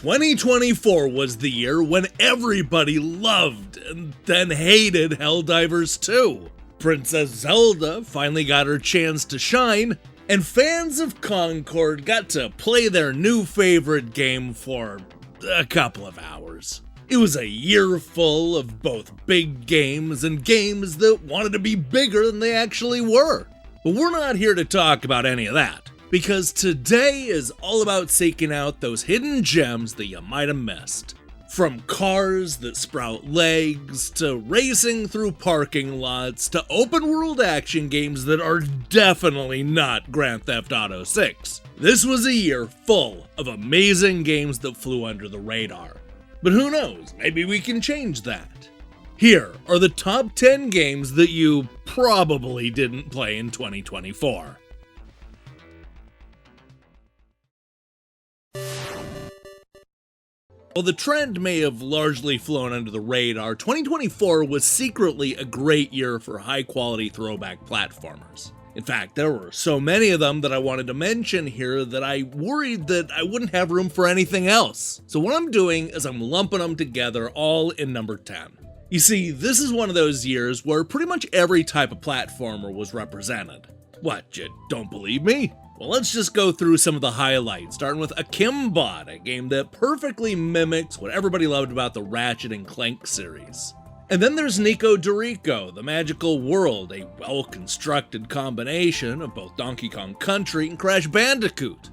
2024 was the year when everybody loved and then hated Helldivers 2. Princess Zelda finally got her chance to shine, and fans of Concord got to play their new favorite game for a couple of hours. It was a year full of both big games and games that wanted to be bigger than they actually were. But we're not here to talk about any of that, because today is all about seeking out those hidden gems that you might have missed. From cars that sprout legs, to racing through parking lots, to open world action games that are definitely not Grand Theft Auto 6. This was a year full of amazing games that flew under the radar. But who knows, maybe we can change that. Here are the top 10 games that you probably didn't play in 2024. While the trend may have largely flown under the radar, 2024 was secretly a great year for high-quality throwback platformers. In fact, there were so many of them that I wanted to mention here that I worried that I wouldn't have room for anything else. So what I'm doing is I'm lumping them together all in number 10. You see, this is one of those years where pretty much every type of platformer was represented. What, you don't believe me? Well, let's just go through some of the highlights, starting with Akimbot, a game that perfectly mimics what everybody loved about the Ratchet & Clank series. And then there's Nico Dorico, The Magical World, a well-constructed combination of both Donkey Kong Country and Crash Bandicoot.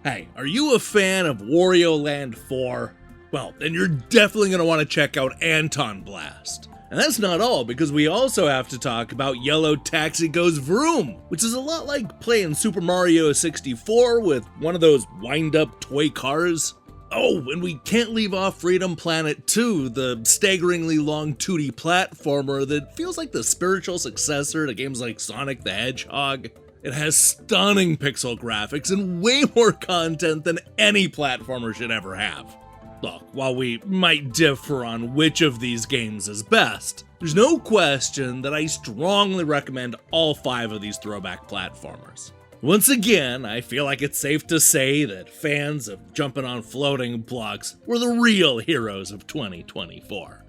Hey, are you a fan of Wario Land 4? Well, then you're definitely going to want to check out Anton Blast. And that's not all, because we also have to talk about Yellow Taxi Goes Vroom, which is a lot like playing Super Mario 64 with one of those wind-up toy cars. Oh, and we can't leave off Freedom Planet 2, the staggeringly long 2D platformer that feels like the spiritual successor to games like Sonic the Hedgehog. It has stunning pixel graphics and way more content than any platformer should ever have. Look, while we might differ on which of these games is best, there's no question that I strongly recommend all 5 of these throwback platformers. Once again, I feel like it's safe to say that fans of jumping on floating blocks were the real heroes of 2024.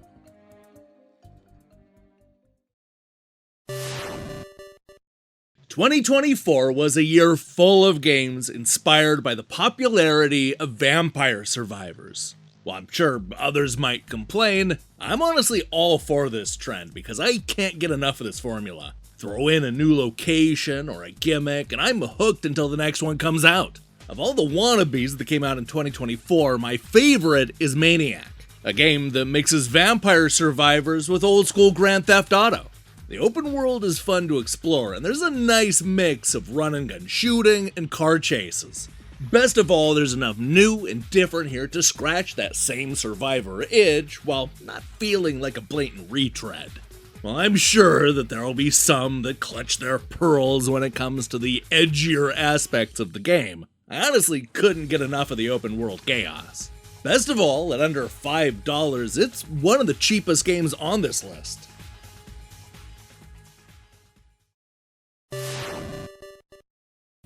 "2024 was a year full of games inspired by the popularity of Vampire Survivors. While I'm sure others might complain, I'm honestly all for this trend because I can't get enough of this formula. Throw in a new location or a gimmick, and I'm hooked until the next one comes out. Of all the wannabes that came out in 2024, my favorite is Maniac, a game that mixes Vampire Survivors with old school Grand Theft Auto. The open world is fun to explore, and there's a nice mix of run-and-gun shooting and car chases. Best of all, there's enough new and different here to scratch that same Survivor itch while not feeling like a blatant retread. Well, I'm sure that there'll be some that clutch their pearls when it comes to the edgier aspects of the game. I honestly couldn't get enough of the open world chaos. Best of all, at under $5, it's one of the cheapest games on this list.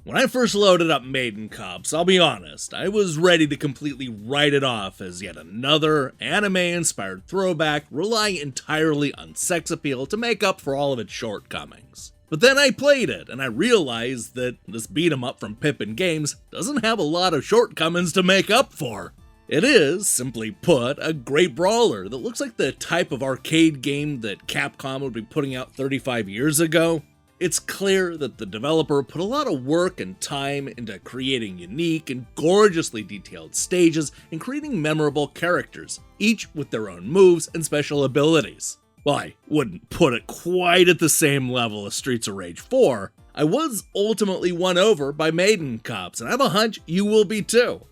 When I first loaded up Maiden Cops, I'll be honest, I was ready to completely write it off as yet another anime-inspired throwback relying entirely on sex appeal to make up for all of its shortcomings. But then I played it, and I realized that this beat-em-up from Pippin Games doesn't have a lot of shortcomings to make up for. It is, simply put, a great brawler that looks like the type of arcade game that Capcom would be putting out 35 years ago. It's clear that the developer put a lot of work and time into creating unique and gorgeously detailed stages and creating memorable characters, each with their own moves and special abilities. While I wouldn't put it quite at the same level as Streets of Rage 4, I was ultimately won over by Maiden Cops, and I have a hunch you will be too.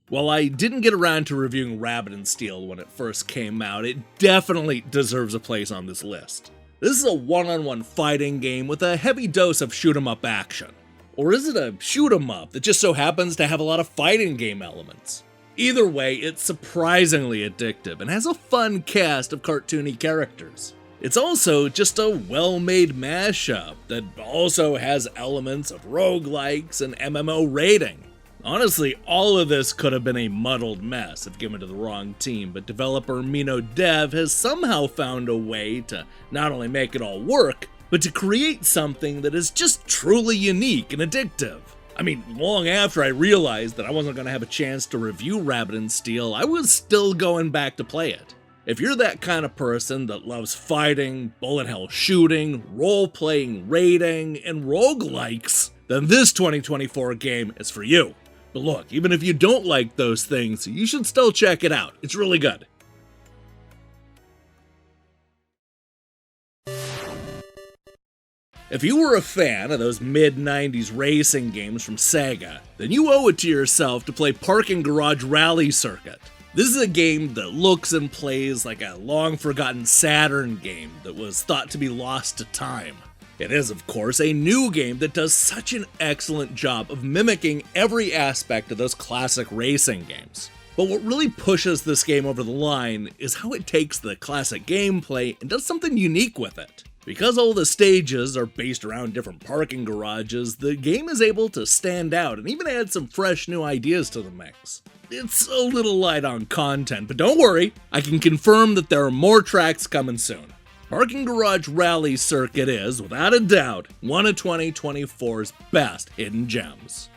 While I didn't get around to reviewing Rabbit & Steel when it first came out, it definitely deserves a place on this list. This is a one-on-one fighting game with a heavy dose of shoot-'em-up action. Or is it a shoot-'em-up that just so happens to have a lot of fighting game elements? Either way, it's surprisingly addictive and has a fun cast of cartoony characters. It's also just a well-made mashup that also has elements of roguelikes and MMO raiding. Honestly, all of this could have been a muddled mess if given to the wrong team, but developer Mino Dev has somehow found a way to not only make it all work, but to create something that is just truly unique and addictive. I mean, long after I realized that I wasn't going to have a chance to review Rabbit & Steel, I was still going back to play it. If you're that kind of person that loves fighting, bullet hell shooting, role-playing, raiding, and roguelikes, then this 2024 game is for you. But look, even if you don't like those things, you should still check it out. It's really good. If you were a fan of those mid-90s racing games from Sega, then you owe it to yourself to play Parking Garage Rally Circuit. This is a game that looks and plays like a long-forgotten Saturn game that was thought to be lost to time. It is, of course, a new game that does such an excellent job of mimicking every aspect of those classic racing games. But what really pushes this game over the line is how it takes the classic gameplay and does something unique with it. Because all the stages are based around different parking garages, the game is able to stand out and even add some fresh new ideas to the mix. It's a little light on content, but don't worry, I can confirm that there are more tracks coming soon. Parking Garage Rally Circuit is, without a doubt, one of 2024's best hidden gems.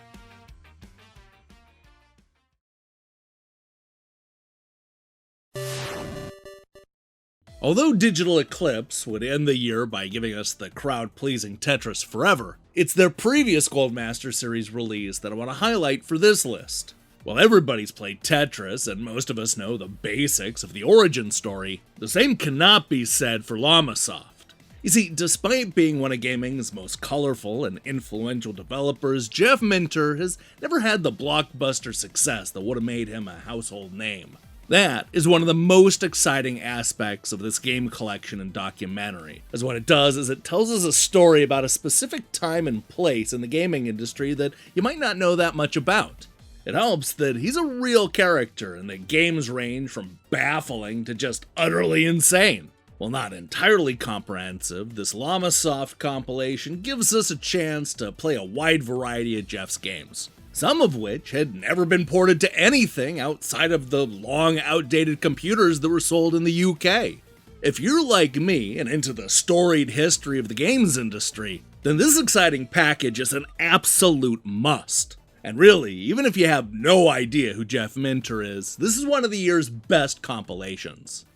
Although Digital Eclipse would end the year by giving us the crowd-pleasing Tetris Forever, it's their previous Goldmaster Series release that I want to highlight for this list. While everybody's played Tetris, and most of us know the basics of the origin story, the same cannot be said for Llamasoft. You see, despite being one of gaming's most colorful and influential developers, Jeff Minter has never had the blockbuster success that would have made him a household name. That is one of the most exciting aspects of this game collection and documentary, as what it does is it tells us a story about a specific time and place in the gaming industry that you might not know that much about. It helps that he's a real character and that games range from baffling to just utterly insane. While not entirely comprehensive, this Llamasoft compilation gives us a chance to play a wide variety of Jeff's games, some of which had never been ported to anything outside of the long outdated computers that were sold in the UK. If you're like me and into the storied history of the games industry, then this exciting package is an absolute must. And really, even if you have no idea who Jeff Minter is, this is one of the year's best compilations.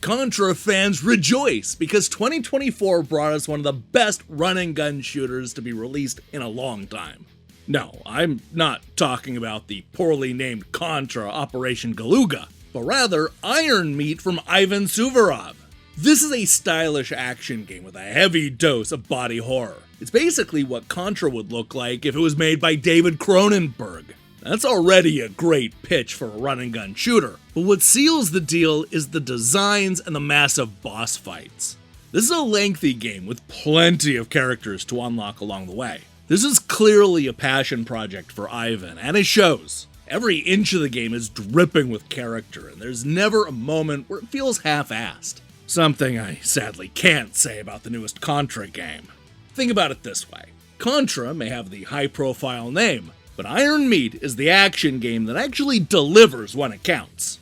Contra fans rejoice because 2024 brought us one of the best run-and-gun shooters to be released in a long time. No, I'm not talking about the poorly named Contra Operation Galuga, but rather Iron Meat from Ivan Suvorov. This is a stylish action game with a heavy dose of body horror. It's basically what Contra would look like if it was made by David Cronenberg. That's already a great pitch for a run-and-gun shooter, but what seals the deal is the designs and the massive boss fights. This is a lengthy game with plenty of characters to unlock along the way. This is clearly a passion project for Ivan, and it shows. Every inch of the game is dripping with character, and there's never a moment where it feels half-assed. Something I sadly can't say about the newest Contra game. Think about it this way. Contra may have the high-profile name, but Iron Meat is the action game that actually delivers when it counts.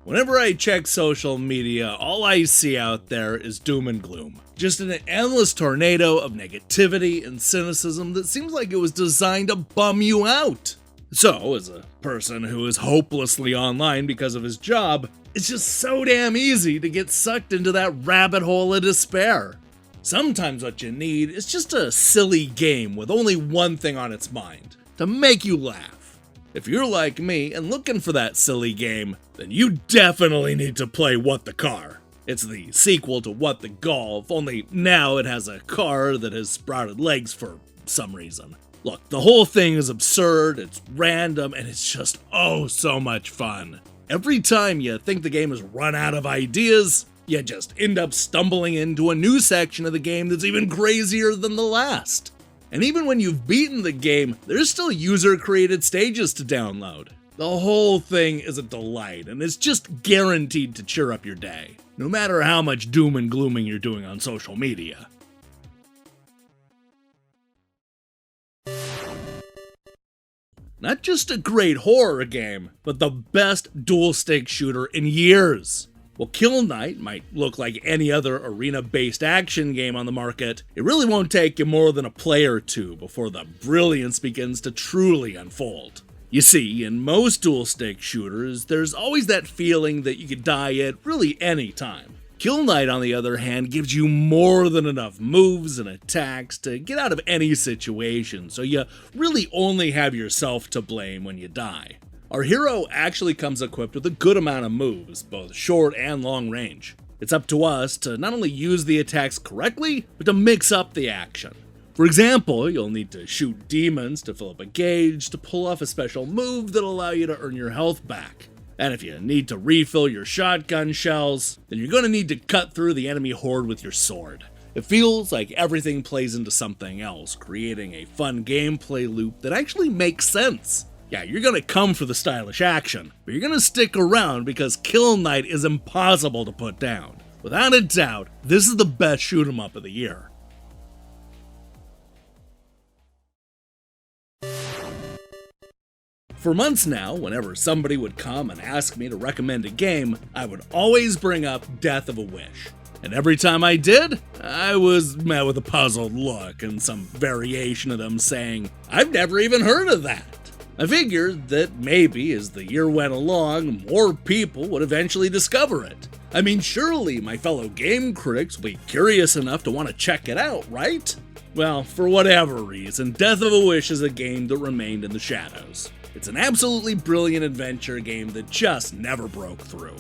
Whenever I check social media, all I see out there is doom and gloom. Just an endless tornado of negativity and cynicism that seems like it was designed to bum you out. So, as a person who is hopelessly online because of his job, it's just so damn easy to get sucked into that rabbit hole of despair. Sometimes what you need is just a silly game with only one thing on its mind, to make you laugh. If you're like me and looking for that silly game, then you definitely need to play What the Car. It's the sequel to What the Golf, only now it has a car that has sprouted legs for some reason. Look, the whole thing is absurd, it's random, and it's just oh so much fun. Every time you think the game has run out of ideas, you just end up stumbling into a new section of the game that's even crazier than the last. And even when you've beaten the game, there's still user-created stages to download. The whole thing is a delight, and it's just guaranteed to cheer up your day, no matter how much doom and glooming you're doing on social media. Not just a great horror game, but the best dual-stick shooter in years. While Kill Knight might look like any other arena-based action game on the market, it really won't take you more than a play or two before the brilliance begins to truly unfold. You see, in most dual-stick shooters, there's always that feeling that you could die at really any time. Kill Knight, on the other hand, gives you more than enough moves and attacks to get out of any situation, so you really only have yourself to blame when you die. Our hero actually comes equipped with a good amount of moves, both short and long range. It's up to us to not only use the attacks correctly, but to mix up the action. For example, you'll need to shoot demons to fill up a gauge to pull off a special move that'll allow you to earn your health back. And if you need to refill your shotgun shells, then you're going to need to cut through the enemy horde with your sword. It feels like everything plays into something else, creating a fun gameplay loop that actually makes sense. Yeah, you're gonna come for the stylish action, but you're gonna stick around because Kill Knight is impossible to put down. Without a doubt, this is the best shoot 'em up of the year. For months now, whenever somebody would come and ask me to recommend a game, I would always bring up Death of a Wish. And every time I did, I was met with a puzzled look and some variation of them saying, "I've never even heard of that." I figured that maybe as the year went along, more people would eventually discover it. I mean, surely my fellow game critics will be curious enough to want to check it out, right? Well, for whatever reason, Death of a Wish is a game that remained in the shadows. It's an absolutely brilliant adventure game that just never broke through.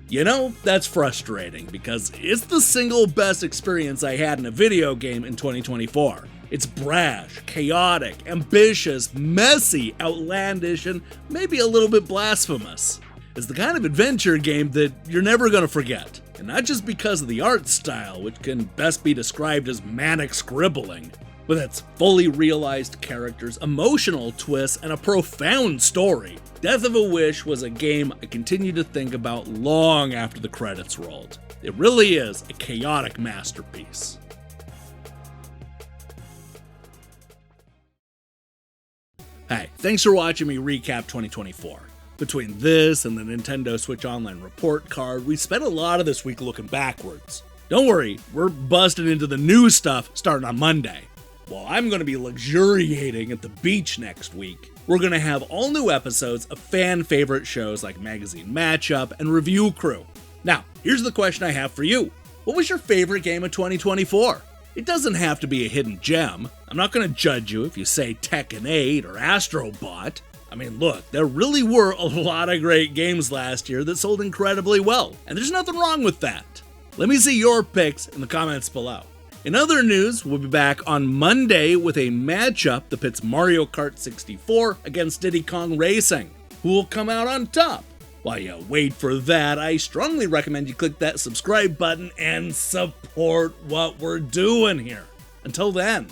You know, that's frustrating because it's the single best experience I had in a video game in 2024. It's brash, chaotic, ambitious, messy, outlandish, and maybe a little bit blasphemous. It's the kind of adventure game that you're never going to forget. And not just because of the art style, which can best be described as manic scribbling, with its fully realized characters, emotional twists, and a profound story. Death of a Wish was a game I continue to think about long after the credits rolled. It really is a chaotic masterpiece. Hey, thanks for watching me recap 2024. Between this and the Nintendo Switch Online report card, we spent a lot of this week looking backwards. Don't worry, we're busting into the new stuff starting on Monday. While I'm going to be luxuriating at the beach next week, we're going to have all new episodes of fan favorite shows like Magazine Matchup and Review Crew. Now, here's the question I have for you. What was your favorite game of 2024? It doesn't have to be a hidden gem. I'm not going to judge you if you say Tekken 8 or Astro Bot. I mean, look, there really were a lot of great games last year that sold incredibly well, and there's nothing wrong with that. Let me see your picks in the comments below. In other news, we'll be back on Monday with a matchup that pits Mario Kart 64 against Diddy Kong Racing. Who will come out on top? While you wait for that, I strongly recommend you click that subscribe button and support what we're doing here. Until then.